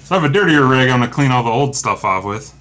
So I have a dirtier rig I'm going to clean all the old stuff off with.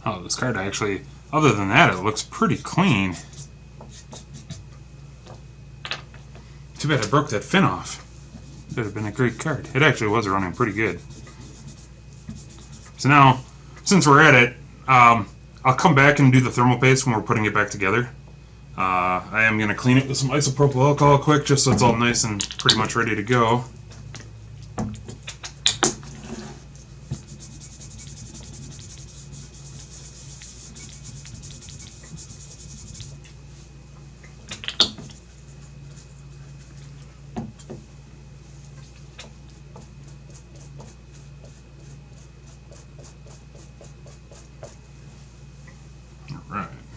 Oh, this card actually, other than that, it looks pretty clean. Too bad I broke that fin off. Could have been a great card. It actually was running pretty good. So now, since we're at it, I'll come back and do the thermal paste when we're putting it back together. I am going to clean it with some isopropyl alcohol quick, just so it's all nice and pretty much ready to go.